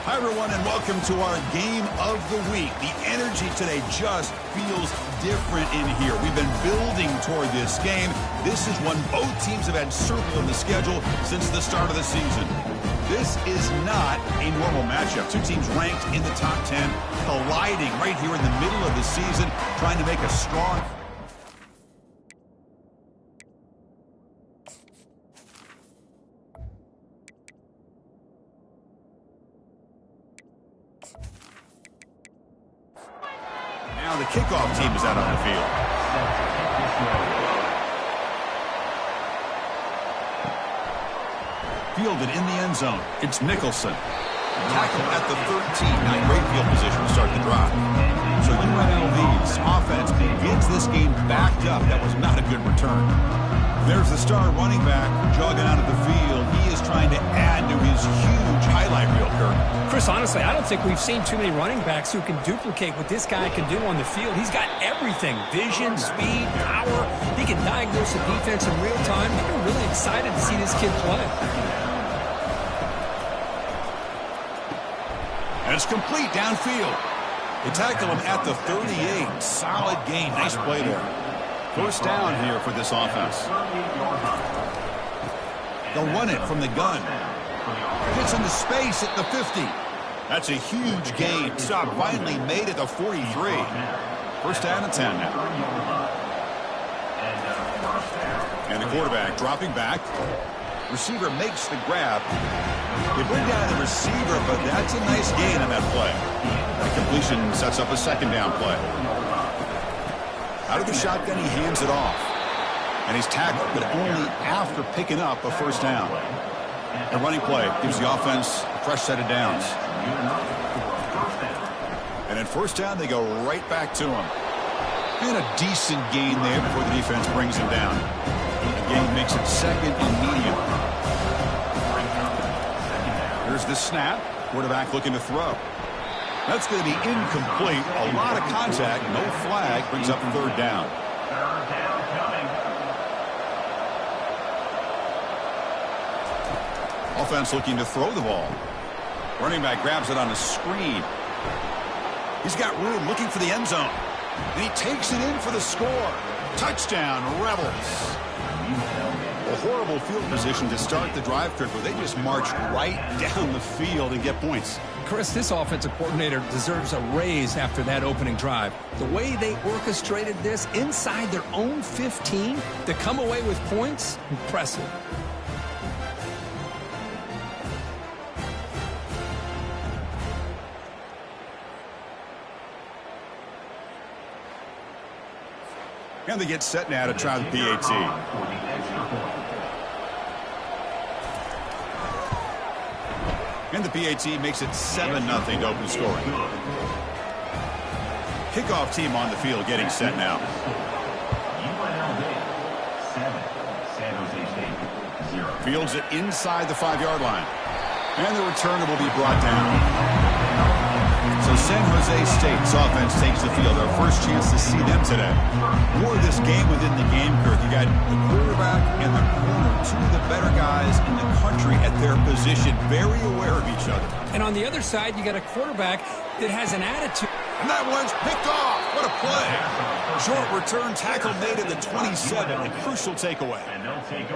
Hi, everyone, and welcome to our game of the week. The energy today just feels different in here. We've been building toward this game. This is one both teams have had circle in the schedule since the start of the season. This is not a normal matchup. Two teams ranked in the top 10, colliding right here in the middle of the season, trying to make a strong... Now the kickoff team is out on the field. Fielded in the end zone. It's Nicholson. Tackle at the 13. Now great field position to start the drive. So Unlv's offense begins this game backed up. That was not a good return. There's the star running back jogging out of the field. He is trying to add to his huge highlight reel, Kirk. Chris, honestly, I don't think we've seen too many running backs who can duplicate what this guy can do on the field. He's got everything. Vision, speed, power. He can diagnose the defense in real time. I'm really excited to see this kid play. And it's complete downfield. They tackle him at the 38. Solid gain. Nice play there. First down here for this offense. They'll run it from the gun. Gets into space at the 50. That's a huge gain. Stop finally made at the 43. First down and 10 now. And the quarterback dropping back. Receiver makes the grab. They bring down the receiver, but that's a nice gain on that play. The completion sets up a second down play. Out of the shotgun, he hands it off. And he's tackled, but only after picking up a first down. The running play gives the offense a fresh set of downs. And at first down, they go right back to him. And a decent gain there before the defense brings him down. The gain makes it second and medium. Here's the snap. Quarterback looking to throw. That's going to be incomplete. A lot of contact. No flag. Brings up third down. Offense looking to throw the ball. Running back grabs it on a screen. He's got room looking for the end zone. And he takes it in for the score. Touchdown, Rebels. A horrible field position to start the drive, Kirk, where they just march right down the field and get points. Chris, this offensive coordinator deserves a raise after that opening drive. The way they orchestrated this inside their own 15 to come away with points, impressive. And they get set now to try the PAT. And the PAT makes it 7-0 to open scoring. Kickoff team on the field getting set now. Fields it inside the 5-yard line. And the returner will be brought down. So San Jose State's offense takes the field. Our first chance to see them today. More of this game within the game, Kirk. You got the quarterback and the corner, two of the better guys in the country at their position, very aware of each other. And on the other side, you got a quarterback that has an attitude. And that one's picked off. What a play. Short return tackle made at the 27. A crucial takeaway.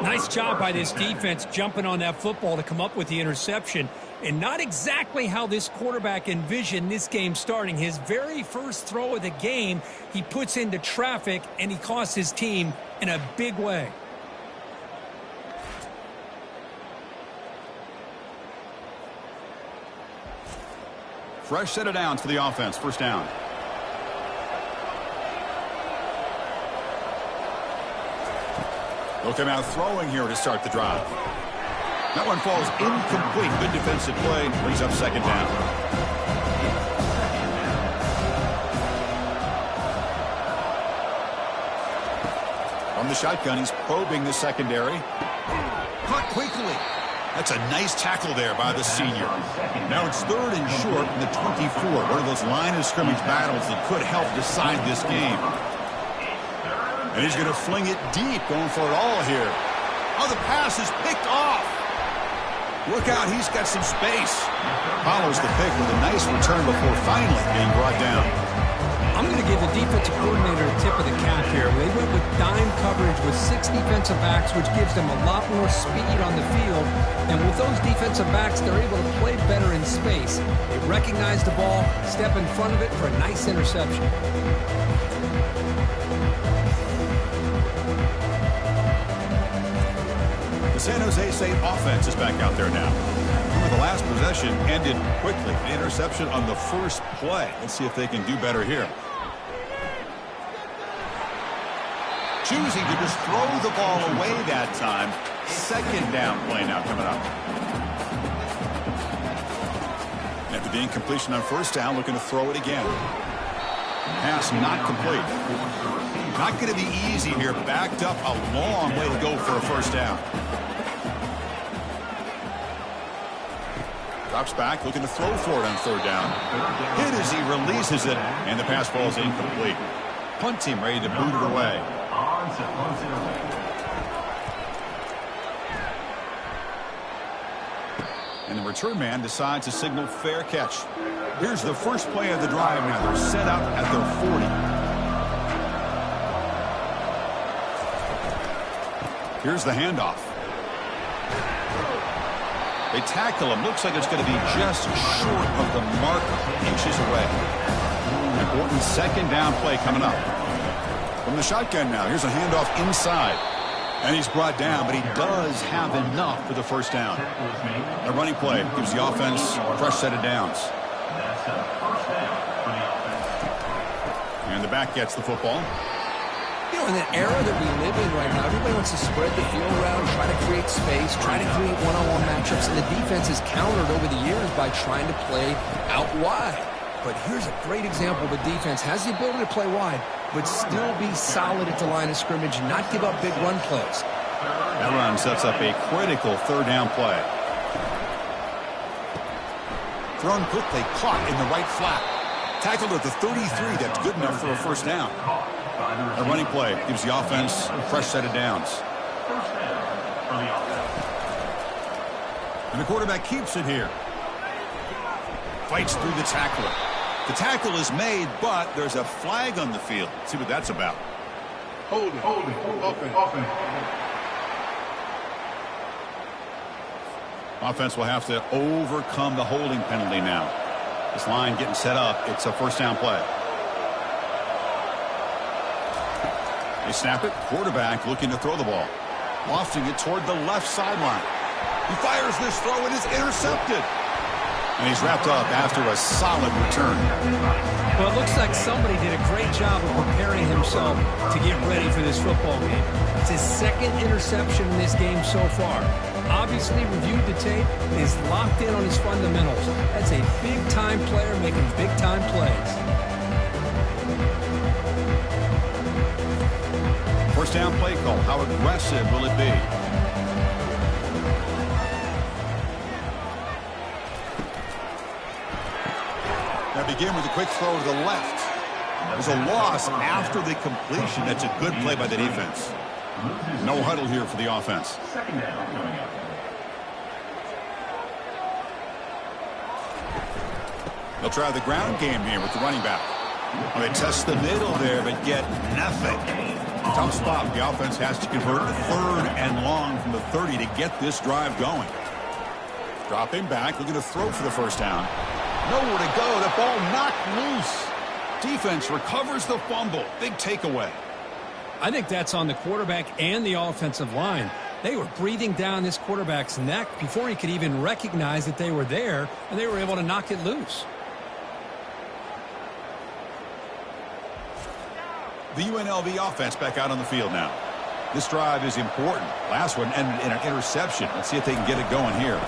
Nice job by this defense jumping on that football to come up with the interception. And not exactly how this quarterback envisioned this game starting. His very first throw of the game, he puts into traffic, and he costs his team in a big way. Fresh set of downs for the offense. First down. They'll come out throwing here to start the drive. That one falls incomplete. Good defensive play. Brings up second down. From the shotgun, he's probing the secondary. Caught quickly. That's a nice tackle there by the senior. Now it's third and short in the 24. One of those line of scrimmage battles that could help decide this game. And he's going to fling it deep, going for it all here. Oh, the pass is picked off. Look out, he's got some space. Follows the pick with a nice return before finally being brought down. I'm going to give the defensive coordinator a tip of the cap here. They went with dime coverage with 6 defensive backs, which gives them a lot more speed on the field. And with those defensive backs, they're able to play better in space. They recognize the ball, step in front of it for a nice interception. The San Jose State offense is back out there now. Remember, the last possession ended quickly. An interception on the first play. Let's see if they can do better here. Choosing to just throw the ball away that time. Second down play now coming up. After the incompletion on first down, looking to throw it again. Pass not complete. Not going to be easy here. Backed up a long way to go for a first down. Drops back, looking to throw for it on third down. Hit as he releases it, and the pass falls incomplete. Punt team ready to boot it away. And the return man decides to signal fair catch. Here's the first play of the drive now. They're set up at their 40. Here's the handoff. They tackle him. Looks like it's going to be just short of the marker, inches away. Important second down play coming up. From the shotgun now, here's a handoff inside. And he's brought down, but he does have enough for the first down. A running play gives the offense a fresh set of downs. And the back gets the football. You know, in the era that we live in right now, everybody wants to spread the field around, try to create space, try to create one-on-one matchups, and the defense has countered over the years by trying to play out wide. But here's a great example. The defense has the ability to play wide, but still be solid at the line of scrimmage and not give up big run plays. That run sets up a critical third down play. Thrown quickly, caught in the right flat. Tackled at the 33, that's good enough for a first down. A running play gives the offense a fresh set of downs. And the quarterback keeps it here. Fights through the tackler. The tackle is made, but there's a flag on the field. Let's see what that's about. Holding. Offense will have to overcome the holding penalty now. This line getting set up. It's a first down play. They snap it. Quarterback looking to throw the ball. Lofting it toward the left sideline. He fires this throw and is intercepted. And he's wrapped up after a solid return. Well, it looks like somebody did a great job of preparing himself to get ready for this football game. It's his second interception in this game so far. Obviously reviewed the tape and is locked in on his fundamentals. That's a big-time player making big-time plays. First down play call. How aggressive will it be? Now begin with a quick throw to the left. There's a loss after the completion. That's a good play by the defense. No huddle here for the offense. They'll try the ground game here with the running back. Well, they test the middle there, but get nothing. Tough spot. The offense has to convert a third and long from the 30 to get this drive going. Dropping back, looking to throw for the first down. Nowhere to go. The ball knocked loose. Defense recovers the fumble. Big takeaway. I think that's on the quarterback and the offensive line. They were breathing down this quarterback's neck before he could even recognize that they were there, and they were able to knock it loose. The UNLV offense back out on the field now. This drive is important. Last one ended in an interception. Let's see if they can get it going here.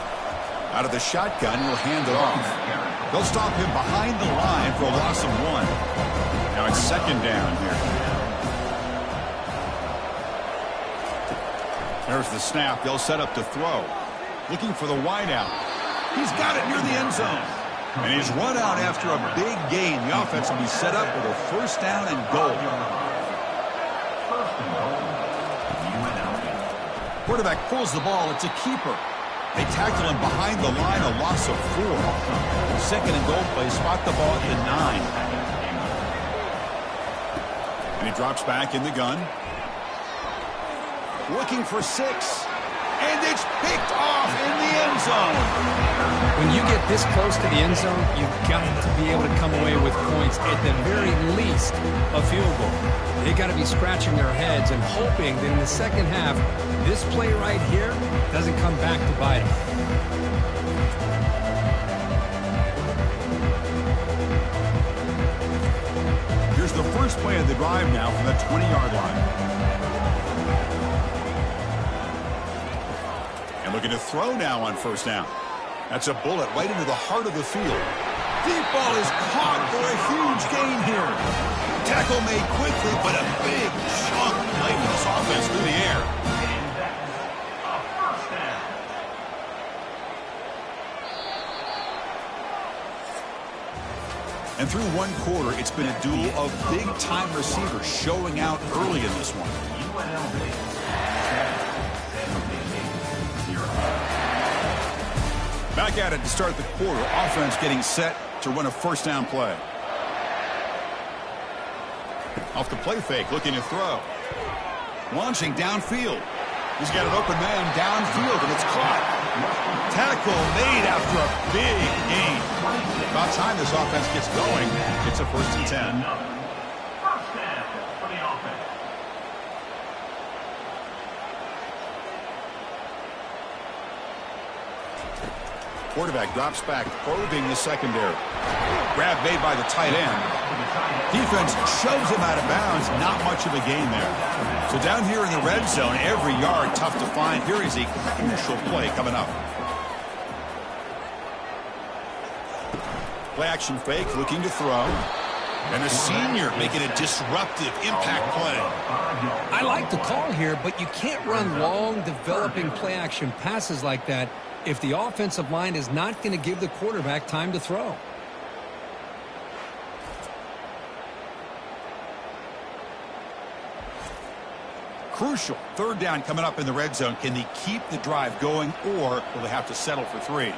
Out of the shotgun, he'll hand it off. They'll stop him behind the line for a loss of 1. Now it's second down here. There's the snap. They'll set up to throw. Looking for the wideout. He's got it near the end zone. And he's run out after a big gain. The offense will be set up with a first down and goal. Quarterback pulls the ball. It's a keeper. They tackle him behind the line, a loss of 4. Second and goal play, spot the ball at the 9. And he drops back in the gun. Looking for 6. And it's picked off in the end zone. When you get this close to the end zone, you've got to be able to come away with points, at the very least, a field goal. They got to be scratching their heads and hoping that in the second half, this play right here doesn't come back to bite them. Here's the first play of the drive now from the 20-yard line. And looking to throw now on first down. That's a bullet right into the heart of the field. Deep ball is caught for a huge gain here. Tackle made quickly, but a big chunk played with this offense through the air. And through one quarter, it's been a duel of big-time receivers showing out early in this one. Back at it to start the quarter. Offense getting set to run a first down play. Off the play fake, looking to throw. Launching downfield. He's got an open man downfield, and it's caught. Tackle made after a big gain. About time this offense gets going. It's a 1st and 10. Quarterback drops back, probing the secondary. Grab made by the tight end. Defense shoves him out of bounds. Not much of a gain there. So down here in the red zone, every yard tough to find. Here is a crucial play coming up. Play action fake, looking to throw. And a senior making a disruptive impact play. I like the call here, but you can't run long, developing play action passes like that if the offensive line is not going to give the quarterback time to throw. Crucial. 3rd down coming up in the red zone. Can they keep the drive going, or will they have to settle for 3?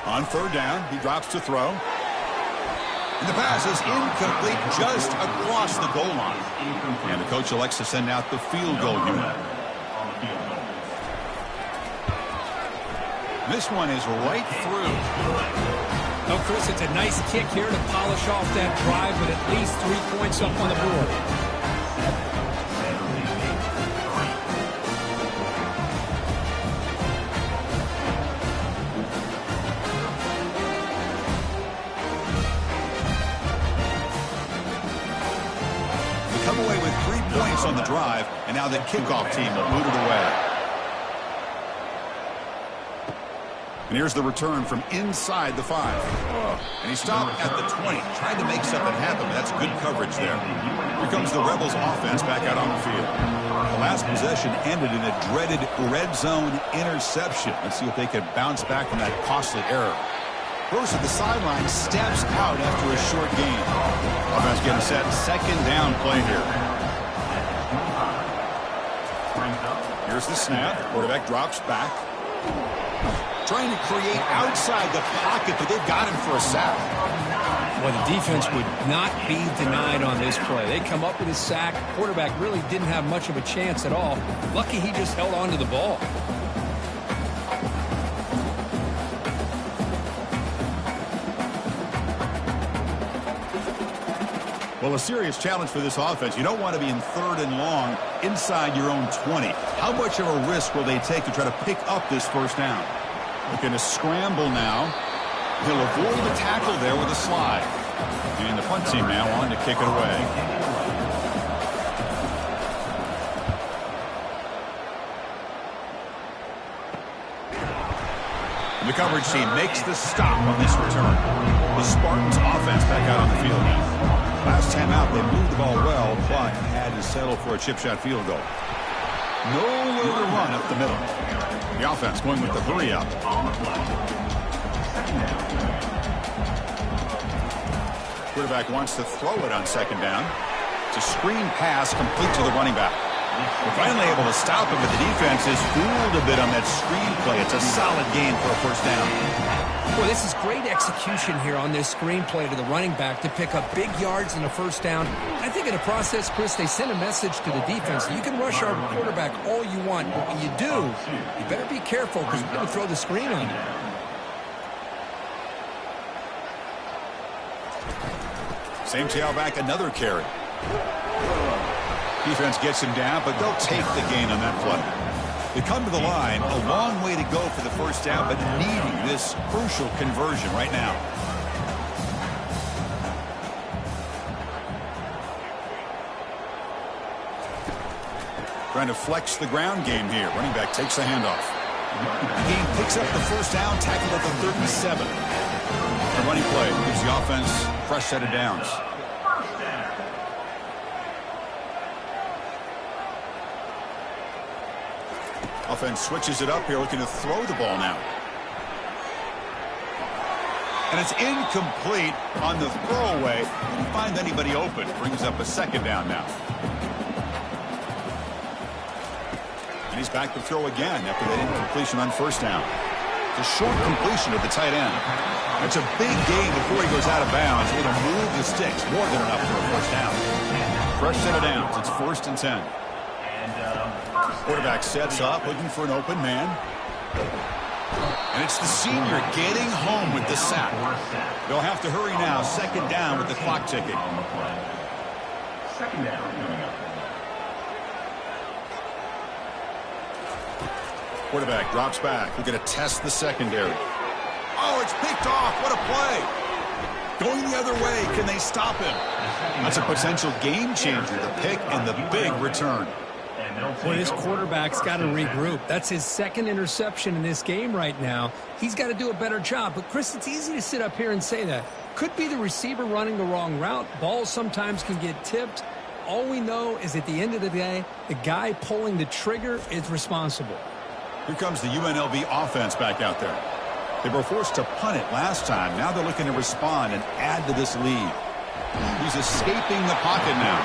On 3rd down, he drops to throw. And the pass is incomplete, just across the goal line. And the coach elects to send out the field goal unit. This one is right through. Oh, Chris, it's a nice kick here to polish off that drive with at least 3 points up on the board. They come away with 3 points on the drive, and now the kickoff team will boot it away. And here's the return from inside the 5. And he stopped at the 20, trying to make something happen. That's good coverage there. Here comes the Rebels offense back out on the field. The last possession ended in a dreaded red zone interception. Let's see if they can bounce back from that costly error. Bruce at the sideline steps out after a short gain. Offense getting set. 2nd down play here. Here's the snap. Quarterback drops back. Trying to create outside the pocket, but they've got him for a sack. Well, the defense would not be denied on this play. They come up with a sack. Quarterback really didn't have much of a chance at all. Lucky he just held on to the ball. Well, a serious challenge for this offense. You don't want to be in 3rd and long inside your own 20. How much of a risk will they take to try to pick up this first down? Looking to scramble now. He'll avoid the tackle there with a slide. And the punt team now on to kick it away. And the coverage team makes the stop on this return. The Spartans offense back out on the field now. Last time out, they moved the ball well, but had to settle for a chip shot field goal. Nowhere to run up the middle. The offense going with the hurry up. Quarterback wants to throw it on 2nd down. It's a screen pass complete to the running back. We're finally able to stop him, but the defense is fooled a bit on that screen play. It's a solid gain for a first down. Well, this is great execution here on this screen play to the running back to pick up big yards and a first down. I think in the process, Chris, they sent a message to the defense. You can rush our quarterback all you want, but when you do, you better be careful because we're going to throw the screen on you. Same tailback, another carry. Defense gets him down, but they'll take the gain on that play. They come to the line, a long way to go for the first down, but needing this crucial conversion right now. Trying to flex the ground game here. Running back takes the handoff. The game picks up the first down, tackled at the 37. The running play gives the offense a fresh set of downs. Offense switches it up here, looking to throw the ball now. And it's incomplete on the throwaway. Didn't find anybody open. Brings up a second down now. And he's back to throw again after that incompletion on first down. It's a short completion of the tight end. It's a big gain before he goes out of bounds. It'll move the sticks. More than enough for a first down. Fresh set of downs. It's 1st and 10. Quarterback sets up, looking for an open man. And it's the senior getting home with the sack. They'll have to hurry now. Second down with the clock ticking. Second down coming up. Quarterback drops back. We're going to test the secondary. Oh, it's picked off. What a play. Going the other way. Can they stop him? That's a potential game changer. The pick and the big return. Well, this quarterback's got to regroup. That's his second interception in this game right now. He's got to do a better job. But, Chris, it's easy to sit up here and say that. Could be the receiver running the wrong route. Balls sometimes can get tipped. All we know is at the end of the day, the guy pulling the trigger is responsible. Here comes the UNLV offense back out there. They were forced to punt it last time. Now they're looking to respond and add to this lead. He's escaping the pocket now.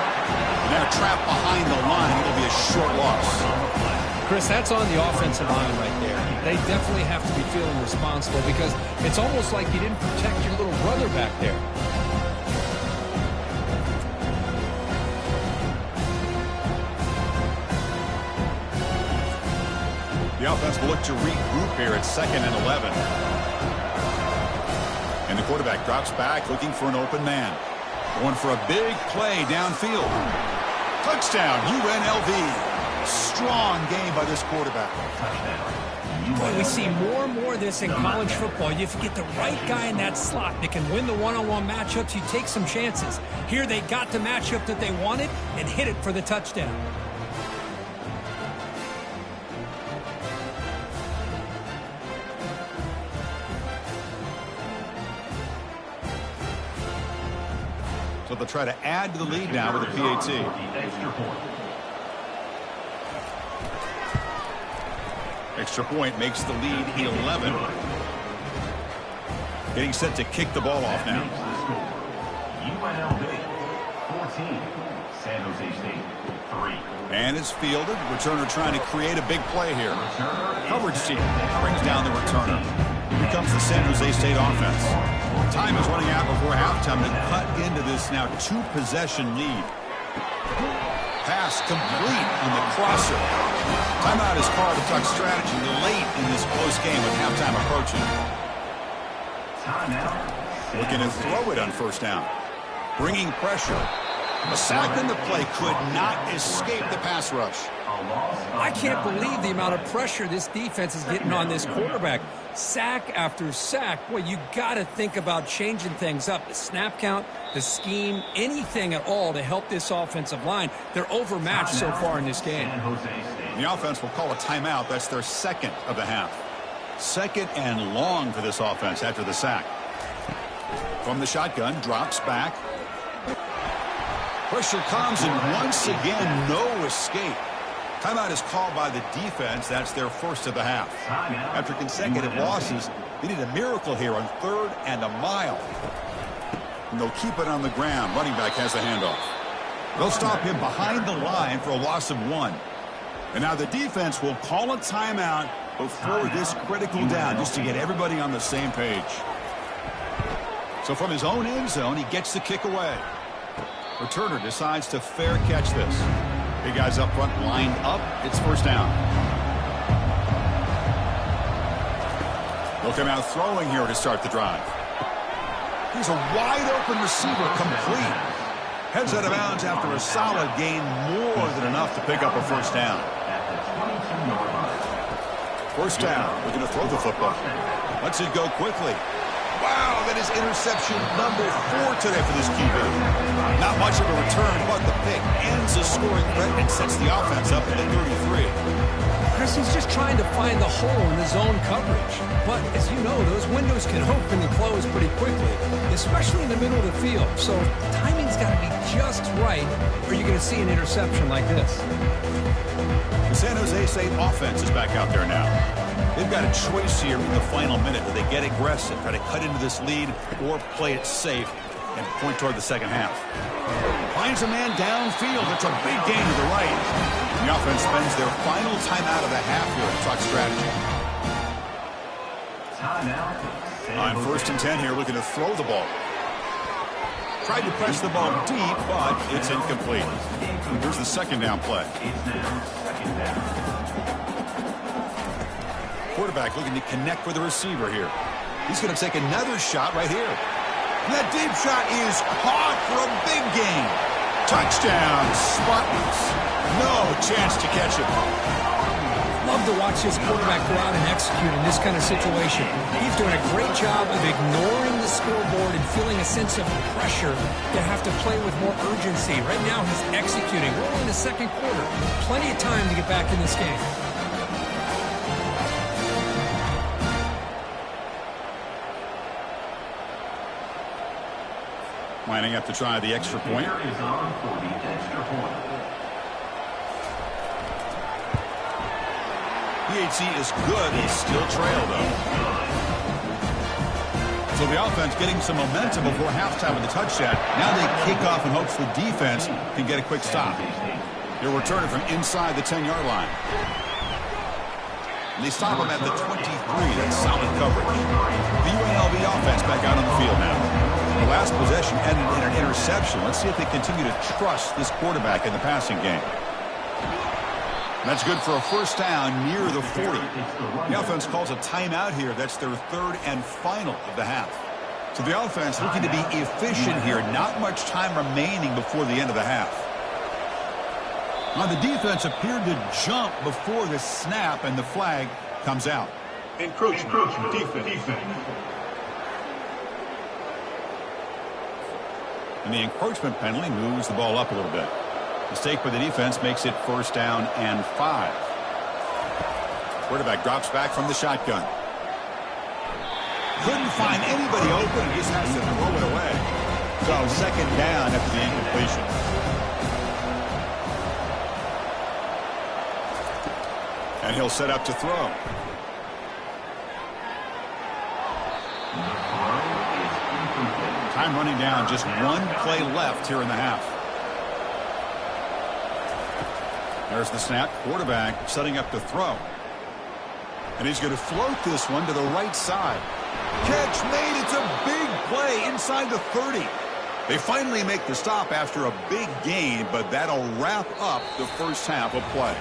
Now trapped behind the line. It'll be a short loss. Chris, that's on the offensive line right there. They definitely have to be feeling responsible because it's almost like you didn't protect your little brother back there. The offense will look to regroup here at 2nd and 11. And the quarterback drops back looking for an open man. Going for a big play downfield. Touchdown, UNLV. Strong game by this quarterback. Boy, we see more and more of this in college football. If you get the right guy in that slot that can win the one-on-one matchups, you take some chances. Here they got the matchup that they wanted and hit it for the touchdown. So they'll try to add to the lead now with a PAT. Extra point makes the lead 11. Getting set to kick the ball off now. UNLV 14, San Jose State 3. And it's fielded. Returner trying to create a big play here. Coverage team brings down the returner. Here comes the San Jose State offense. Time is running out before halftime to cut into this now 2-possession lead. Pass complete on the crosser. Timeout is called to talk strategy late in this close game with halftime approaching. Timeout. Looking to throw it on first down. Bringing pressure. A sack in the play could not escape the pass rush. I can't believe the amount of pressure this defense is getting on this quarterback. Sack after sack. Boy, you got to think about changing things up. The snap count, the scheme, anything at all to help this offensive line. They're overmatched so far in this game. The offense will call a timeout. That's their second of the half. Second and long for this offense after the sack. From the shotgun, drops back. Pressure comes, and once again, no escape. Timeout is called by the defense. That's their first of the half. After consecutive losses, they need a miracle here on 3rd and a mile. And they'll keep it on the ground. Running back has the handoff. They'll stop him behind the line for a loss of 1. And now the defense will call a timeout before this critical down, just to get everybody on the same page. So from his own end zone, he gets the kick away. Returner decides to fair catch this. Big guys up front lined up. It's first down. They'll come out throwing here to start the drive. He's a wide open receiver, complete. Heads out of bounds after a solid gain, more than enough to pick up a first down. First down, we're going to throw the football. Lets it go quickly. Wow, that is interception number 4 today for this QB. Not much of a return, but the pick ends the scoring threat and sets the offense up at the 33. Chris, he's just trying to find the hole in the zone coverage. But as you know, those windows can open and close pretty quickly, especially in the middle of the field. So timing's got to be just right, or you're going to see an interception like this. The San Jose State offense is back out there now. They've got a choice here in the final minute. Do they get aggressive, try to cut into this lead, or play it safe and point toward the second half? Finds a man downfield. It's a big gain to the right. The offense spends their final timeout of the half here and talks strategy. On 1st and 10 here, looking to throw the ball. Tried to press the ball deep, but it's incomplete. Here's the second down play. Quarterback looking to connect with the receiver here. He's going to take another shot right here. And that deep shot is caught for a big gain. Touchdown, Spartans. No chance to catch him. Love to watch this quarterback go out and execute in this kind of situation. He's doing a great job of ignoring the scoreboard and feeling a sense of pressure to have to play with more urgency. Right now he's executing. We're in the second quarter. Plenty of time to get back in this game. Lining up to try the extra point. Is on for the extra point. PHC is good. They still trail, though. So the offense getting some momentum before halftime with the touchdown. Now they kick off in hopes the defense can get a quick stop. They're returning from inside the 10-yard line. And they stop him at the 23. That's solid coverage. The UNLV offense back out on the field now. The last possession ended in an interception. Let's see if they continue to trust this quarterback in the passing game. That's good for a first down near the 40. The offense calls a timeout here. That's their 3rd and final of the half. So the offense looking to be efficient here. Not much time remaining before the end of the half. Now the defense appeared to jump before the snap, and the flag comes out. Encroachment. Defense. And the encroachment penalty moves the ball up a little bit. Mistake by the defense makes it first down and 5. Quarterback drops back from the shotgun. Couldn't find anybody open. He just has to throw it away. So second down after the incompletion. And he'll set up to throw. Time running down, just one play left here in the half. There's the snap. Quarterback setting up to throw. And he's going to float this one to the right side. Catch made. It's a big play inside the 30. They finally make the stop after a big gain, but that'll wrap up the first half of play.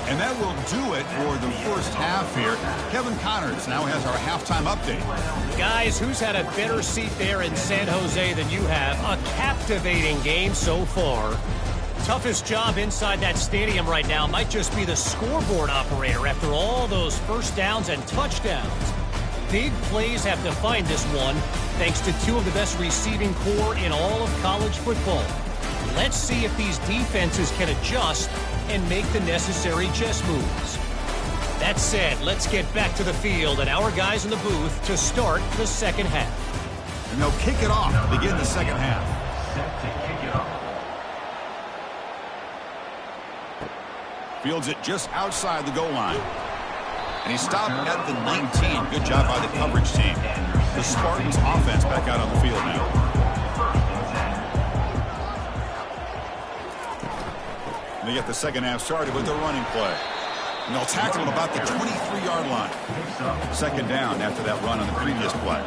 And that will do it for the first half here. Kevin Connors now has our halftime update. Guys, who's had a better seat there in San Jose than you have? A captivating game so far. Toughest job inside that stadium right now might just be the scoreboard operator after all those first downs and touchdowns. Big plays have defined this one, thanks to 2 of the best receiving core in all of college football. Let's see if these defenses can adjust and make the necessary chess moves. That said, let's get back to the field and our guys in the booth to start the second half. And they'll kick it off to begin the second half. Set to kick it off. Fields it just outside the goal line. And he stopped at the 19. Good job by the coverage team. The Spartans offense back out on the field now. And they get the second half started with their running play. And they'll tackle him about the 23-yard line. Second down after that run on the previous play.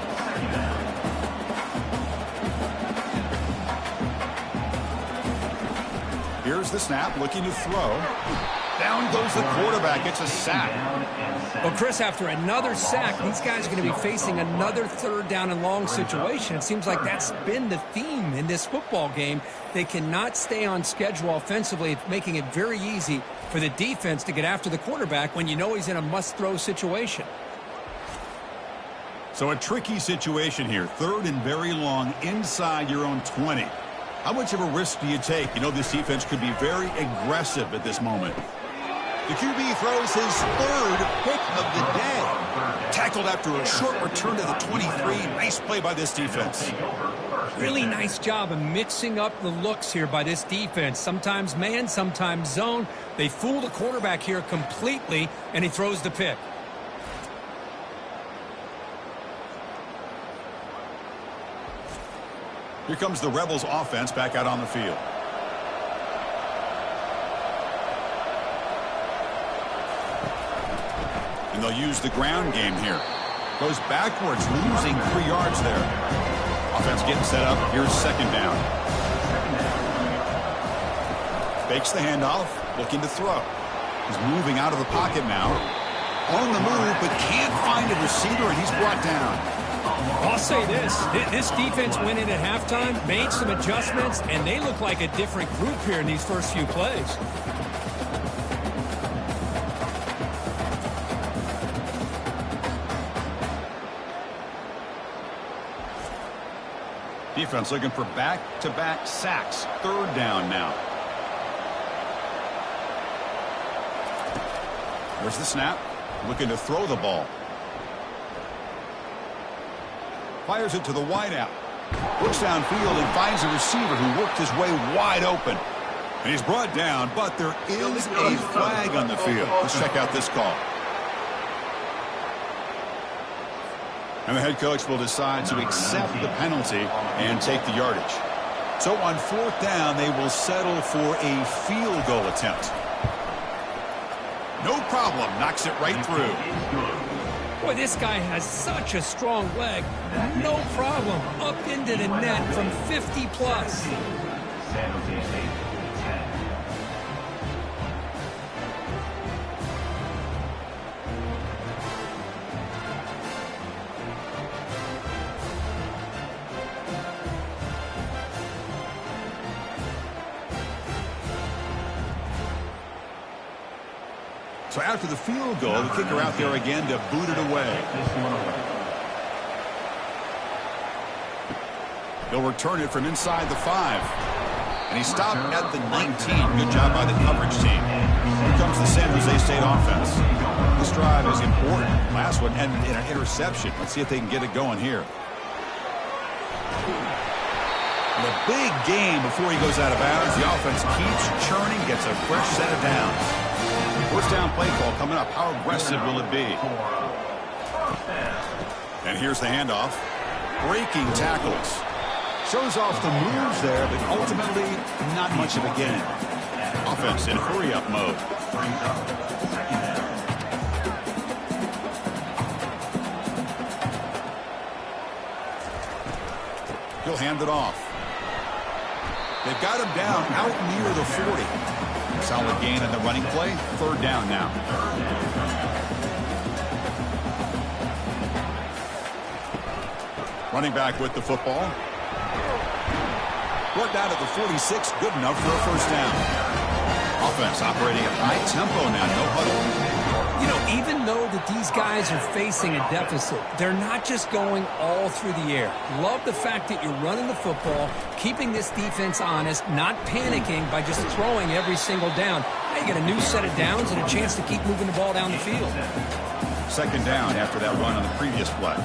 Here's the snap, looking to throw. Down goes the quarterback. It's a sack. Well, Chris, after another sack, these guys are going to be facing another third down and long situation. It seems like that's been the theme in this football game. They cannot stay on schedule offensively, making it very easy for the defense to get after the quarterback when you know he's in a must-throw situation. So a tricky situation here. Third and very long inside your own 20. How much of a risk do you take? You know this defense could be very aggressive at this moment. The QB throws his third pick of the day. Tackled after a short return to the 23. Nice play by this defense. Really nice job of mixing up the looks here by this defense. Sometimes man, sometimes zone. They fool the quarterback here completely, and he throws the pick. Here comes the Rebels offense back out on the field. And they'll use the ground game here. Goes backwards, losing 3 yards there. Offense getting set up. Here's second down. Fakes the handoff, looking to throw. He's moving out of the pocket now. On the move, but can't find a receiver, and he's brought down. I'll say this defense went in at halftime, made some adjustments, and they look like a different group here in these first few plays. Defense looking for back-to-back sacks. Third down now. There's the snap. Looking to throw the ball. Fires it to the wideout. Looks downfield and finds a receiver who worked his way wide open. And he's brought down, but there is a flag on the field. Let's check out this call. And the head coach will decide to accept the penalty and take the yardage. So on fourth down, they will settle for a field goal attempt. No problem. Knocks it right through. Boy, this guy has such a strong leg. No problem. Up into the net from 50 plus. San Jose State, 10. So after the field goal, the kicker out there again to boot it away. They'll return it from inside the 5. And he stopped at the 19. Good job by the coverage team. Here comes the San Jose State offense. This drive is important. Last one ended in an interception. Let's see if they can get it going here. And a big game before he goes out of bounds. The offense keeps churning, gets a fresh set of downs. First down play call coming up. How aggressive will it be? And here's the handoff. Breaking tackles. Shows off the moves there, but ultimately not much of a gain. Offense in hurry-up mode. He'll hand it off. They've got him down out near the 40. Solid gain on the running play. Third down now. Running back with the football. Brought down at the 46. Good enough for a first down. Offense operating at high tempo now. No huddle. You know, even though that these guys are facing a deficit, they're not just going all through the air. Love the fact that you're running the football, keeping this defense honest, not panicking by just throwing every single down. Now you get a new set of downs and a chance to keep moving the ball down the field. Second down after that run on the previous play.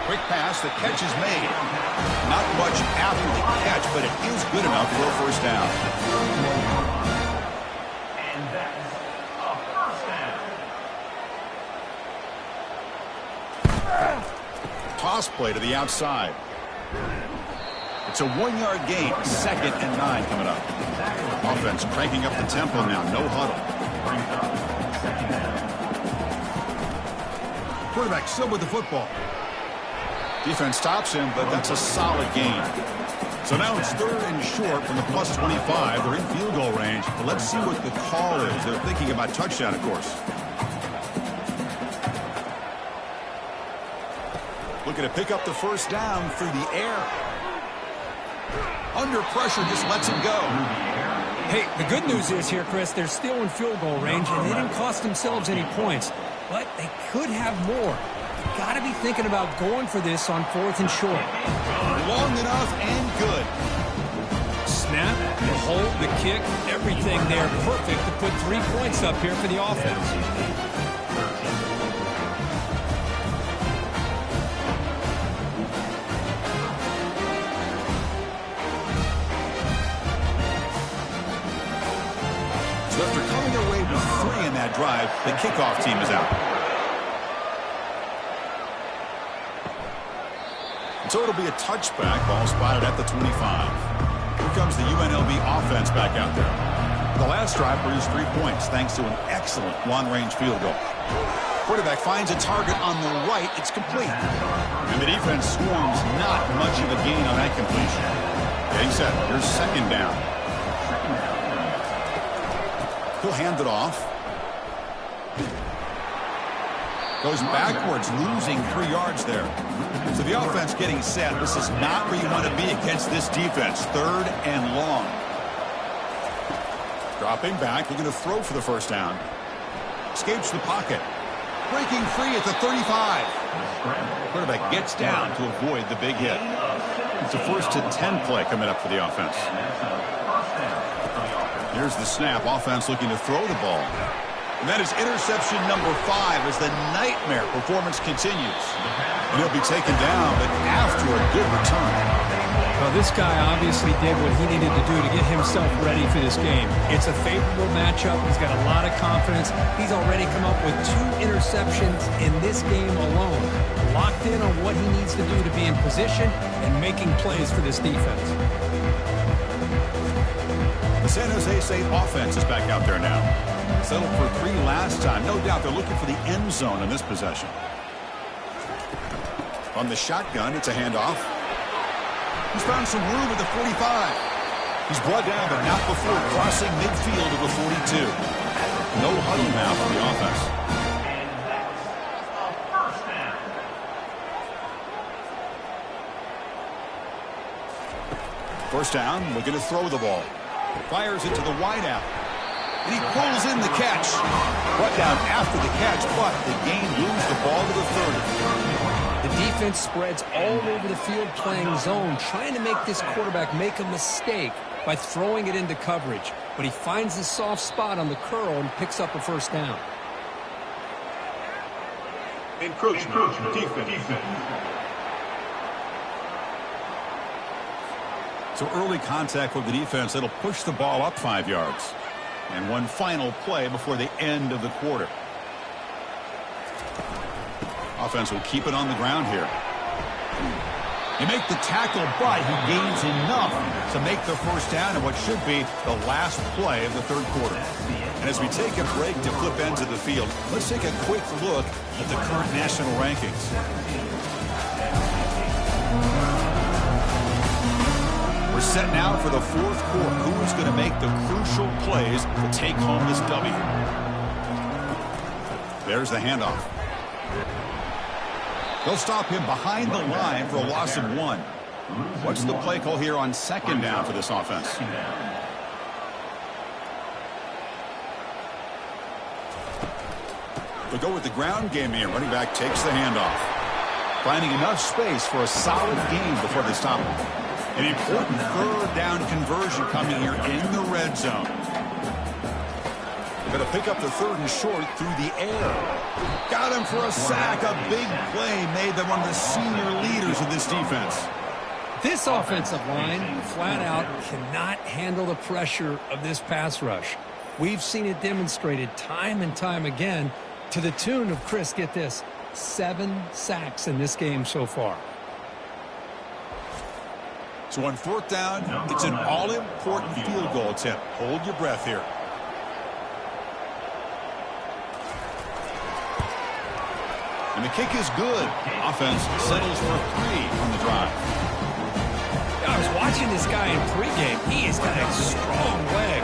Quick pass, the catch is made. Not much after the catch, but it is good enough for a first down. And that's a first down. Toss play to the outside. It's a 1-yard gain. 2nd and 9 coming up. Offense cranking up the tempo now. No huddle. Quarterback still with the football. Defense stops him, but that's a solid gain. So now it's 3rd and short from the plus 25. They're in field goal range. But let's see what the call is. They're thinking about touchdown, of course. Looking to pick up the first down through the air. Under pressure, just lets him go. Hey, the good news is here, Chris, they're still in field goal range, and they didn't cost themselves any points. But they could have more. Got to be thinking about going for this on 4th and short. Long enough and good. Snap, the hold, the kick, everything there perfect to put 3 points up here for the offense. So after coming away with 3 in that drive, the kickoff team is out. So it'll be a touchback. Ball spotted at the 25. Here comes the UNLV offense back out there. The last drive produced 3 points thanks to an excellent long-range field goal. Quarterback finds a target on the right. It's complete. And the defense swarms not much of a gain on that completion. Getting set. Here's 2nd down. He'll hand it off. Goes backwards, losing 3 yards there. So the offense getting set. This is not where you want to be against this defense. 3rd and long. Dropping back, looking to throw for the first down. Escapes the pocket. Breaking free at the 35. Quarterback gets down to avoid the big hit. It's a 1st and 10 play coming up for the offense. Here's the snap. Offense looking to throw the ball. And that is interception number 5 as the nightmare performance continues. And he'll be taken down, but after a good return. Well, this guy obviously did what he needed to do to get himself ready for this game. It's a favorable matchup. He's got a lot of confidence. He's already come up with 2 interceptions in this game alone. Locked in on what he needs to do to be in position and making plays for this defense. The San Jose State offense is back out there now. Settled for 3 last time. No doubt they're looking for the end zone in this possession. On the shotgun, it's a handoff. He's found some room at the 45. He's brought down, but not before crossing midfield of the 42. No huddle now for the offense. And that's a first down. First down, looking to throw the ball. Fires it to the wideout. And he pulls in the catch. Brought down after the catch, but the gain moves the ball to the 30. The defense spreads all over the field playing zone, trying to make this quarterback make a mistake by throwing it into coverage. But he finds the soft spot on the curl and picks up a first down. Encroachment. Defense. So early contact with the defense, that'll push the ball up 5 yards. And one final play before the end of the quarter. Offense will keep it on the ground here. They make the tackle, but he gains enough to make the first down in what should be the last play of the 3rd quarter. And as we take a break to flip ends of the field, let's take a quick look at the current national rankings. We're set now for the 4th quarter. Who's going to make the crucial plays to take home this W? There's the handoff. They'll stop him behind the line for a loss of 1. What's the play call here on 2nd down for this offense? They'll go with the ground game here. Running back takes the handoff. Finding enough space for a solid gain before they stop him. An important 3rd down conversion coming here in the red zone. They're going to pick up the 3rd and short through the air. Got him for a sack. A big play made them one of the senior leaders of this defense. This offensive line, flat out, cannot handle the pressure of this pass rush. We've seen it demonstrated time and time again to the tune of, Chris, get this, 7 sacks in this game so far. So on fourth down, it's an all-important field goal attempt. Hold your breath here. And the kick is good. Offense settles for 3 on the drive. I was watching this guy in pregame. He has got a strong leg.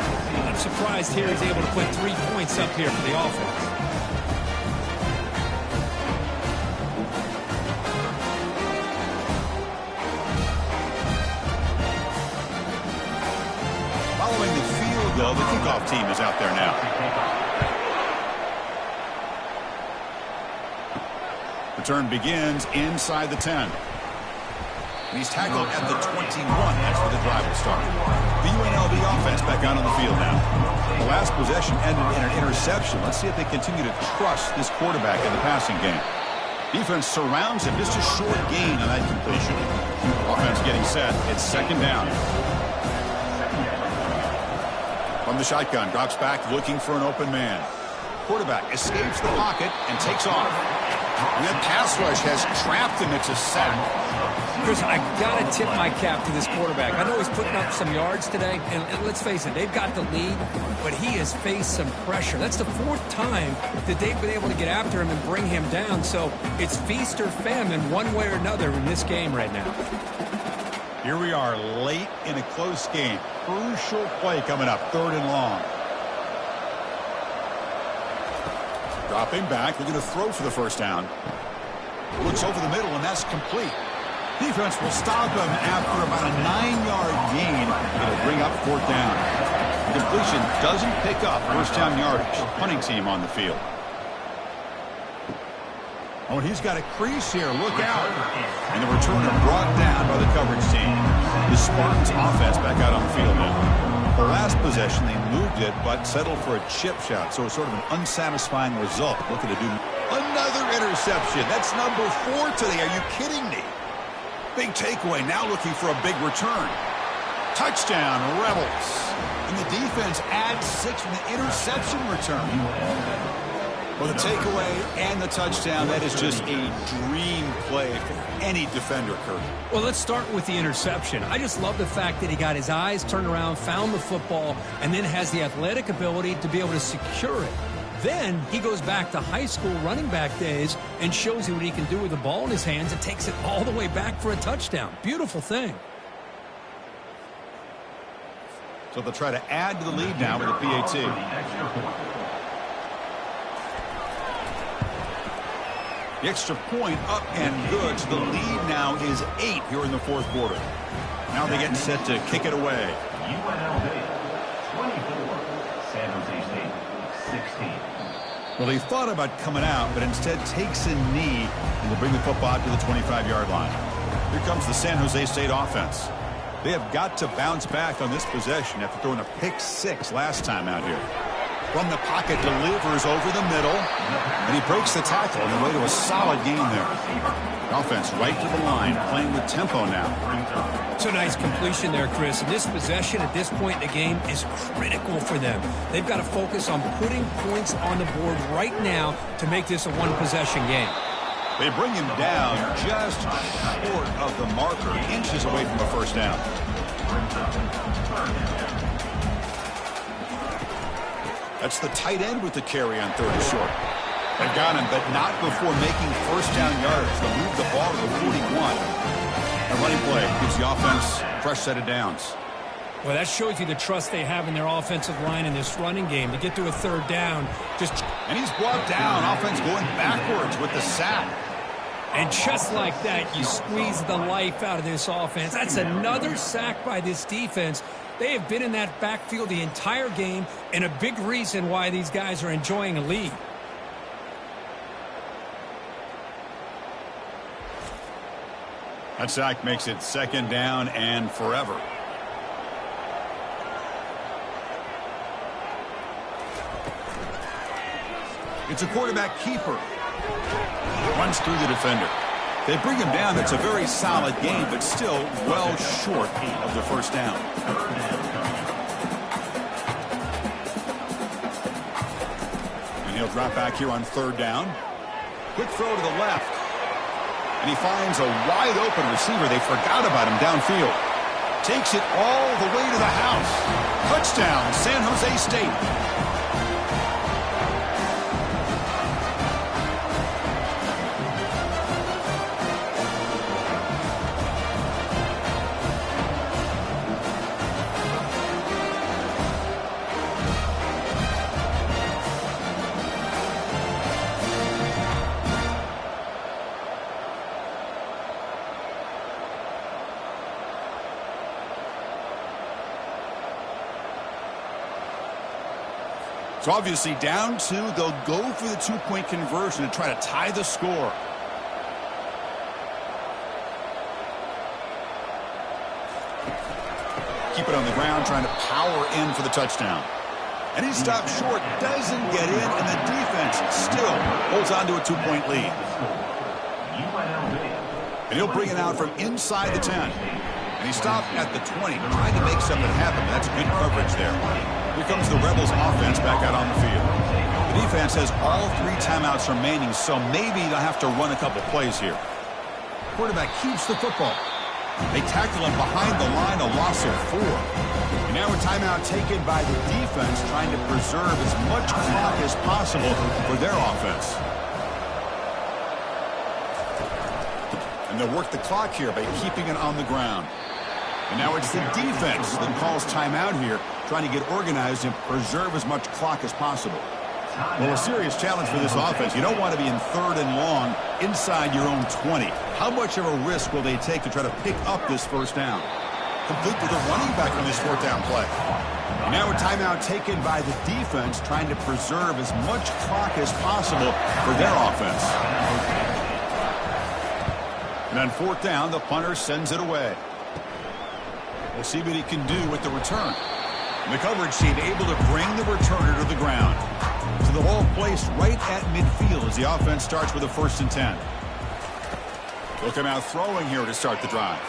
I'm surprised here he's able to put 3 points up here for the offense. Following the field goal, the kickoff team is out there now. Return begins inside the 10. And he's tackled at the 21. That's where the drive will start. The UNLV offense back out on the field now. The last possession ended in an interception. Let's see if they continue to trust this quarterback in the passing game. Defense surrounds him. Just a short gain on that completion. Offense getting set. It's second down. From the shotgun, drops back looking for an open man. Quarterback escapes the pocket and takes off. And that pass rush has trapped him. It's a sack. Chris, I got to tip my cap to this quarterback. I know he's putting up some yards today, and let's face it, they've got the lead, but he has faced some pressure. That's the 4th time that they've been able to get after him and bring him down, so it's feast or famine one way or another in this game right now. Here we are late in a close game. Crucial play coming up, 3rd and long. Dropping back, looking to throw for the first down. Looks over the middle, and that's complete. Defense will stop him after about a 9-yard gain. It'll bring up 4th down. The completion doesn't pick up first down yardage. Punting team on the field. Oh, and he's got a crease here. Look out. And the returner brought down by the coverage team. The Spartans offense back out on the field now. The last possession, they moved it, but settled for a chip shot. So it's sort of an unsatisfying result. Looking to do another interception. That's number 4 today. Are you kidding me? Big takeaway. Now looking for a big return. Touchdown, Rebels. And the defense adds 6 from the interception return. Well, the takeaway and the touchdown, that is just a dream play for any defender, Kurt. Well, let's start with the interception. I just love the fact that he got his eyes turned around, found the football, and then has the athletic ability to be able to secure it. Then he goes back to high school running back days and shows you what he can do with the ball in his hands and takes it all the way back for a touchdown. Beautiful thing. So they'll try to add to the lead now with a PAT. The extra point up and good. So the lead now is 8 here in the 4th quarter. Now they get set to kick it away. UNLV 24, San Jose State 16. Well, he thought about coming out, but instead takes a knee and will bring the football out to the 25-yard line. Here comes the San Jose State offense. They have got to bounce back on this possession after throwing a pick 6 last time out here. From the pocket, delivers over the middle, and he breaks the tackle on the way to a solid gain there. Offense right to the line, playing with tempo now. It's a nice completion there, Chris. And this possession at this point in the game is critical for them. They've got to focus on putting points on the board right now to make this a one-possession game. They bring him down just short of the marker, inches away from the first down. That's the tight end with the carry on 3rd and short. They've got him, but not before making first down yards. They'll move the ball to the 41. A running play gives the offense a fresh set of downs. Well, that shows you the trust they have in their offensive line in this running game to get to a 3rd down. And he's brought down. Offense going backwards with the sack. And just like that, you squeeze the life out of this offense. That's another sack by this defense. They have been in that backfield the entire game, and a big reason why these guys are enjoying a lead. That sack makes it 2nd down and forever. It's a quarterback keeper. Runs through the defender. They bring him down. That's a very solid game, but still well short of the first down. And he'll drop back here on 3rd down. Quick throw to the left. And he finds a wide open receiver. They forgot about him downfield. Takes it all the way to the house. Touchdown, San Jose State. So obviously down 2, they'll go for the 2-point conversion to try to tie the score. Keep it on the ground, trying to power in for the touchdown. And he stops short, doesn't get in, and the defense still holds on to a 2-point lead. And he'll bring it out from inside the 10. And he stopped at the 20, trying to make something happen, but that's good coverage there. Here comes the Rebels offense back out on the field. The defense has all 3 timeouts remaining, so maybe they'll have to run a couple plays here. Quarterback keeps the football. They tackle him behind the line, a loss of 4. And now a timeout taken by the defense, trying to preserve as much clock as possible for their offense. And they'll work the clock here by keeping it on the ground. And now it's the defense that calls timeout here, trying to get organized and preserve as much clock as possible. Well, a serious challenge for this offense. You don't want to be in 3rd and long inside your own 20. How much of a risk will they take to try to pick up this first down? Complete with a running back on this 4th down play. And now a timeout taken by the defense, trying to preserve as much clock as possible for their offense. And on 4th down, the punter sends it away. We'll see what he can do with the return. And the coverage team able to bring the returner to the ground. So the ball placed right at midfield as the offense starts with a 1st and 10. They'll come out throwing here to start the drive.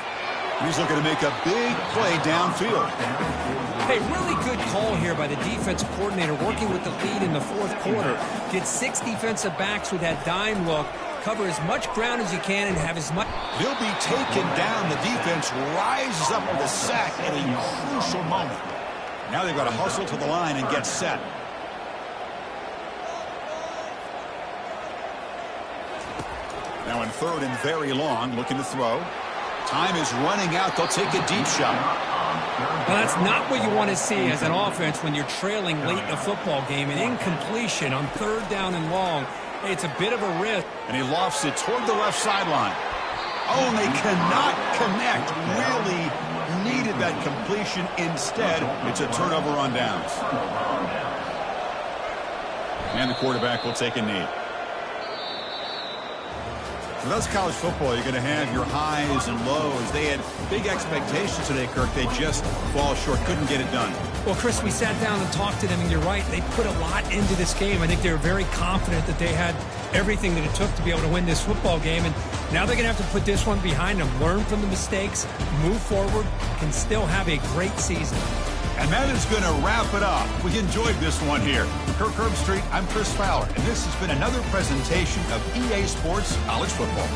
He's looking to make a big play downfield. Hey, really good call here by the defensive coordinator, working with the lead in the 4th quarter. Get 6 defensive backs with that dime look. Cover as much ground as you can and have as much. He'll be taken down. The defense rises up with a sack at a crucial moment. Now they've got to hustle to the line and get set. Now in 3rd and very long, looking to throw. Time is running out. They'll take a deep shot. Well, that's not what you want to see as an offense when you're trailing late in a football game. An incompletion on 3rd down and long. It's a bit of a risk. And he lofts it toward the left sideline. Oh, and they cannot connect. Really needed that completion. Instead, it's a turnover on downs. And the quarterback will take a knee. So that's college football. You're going to have your highs and lows. They had big expectations today, Kirk. They just fall short. Couldn't get it done. Well, Chris, we sat down and talked to them, and you're right. They put a lot into this game. I think they were very confident that they had everything that it took to be able to win this football game. And now they're going to have to put this one behind them, learn from the mistakes, move forward, can still have a great season. And that is going to wrap it up. We enjoyed this one here. For Kirk Herbstreit, I'm Chris Fowler, and this has been another presentation of EA Sports College Football.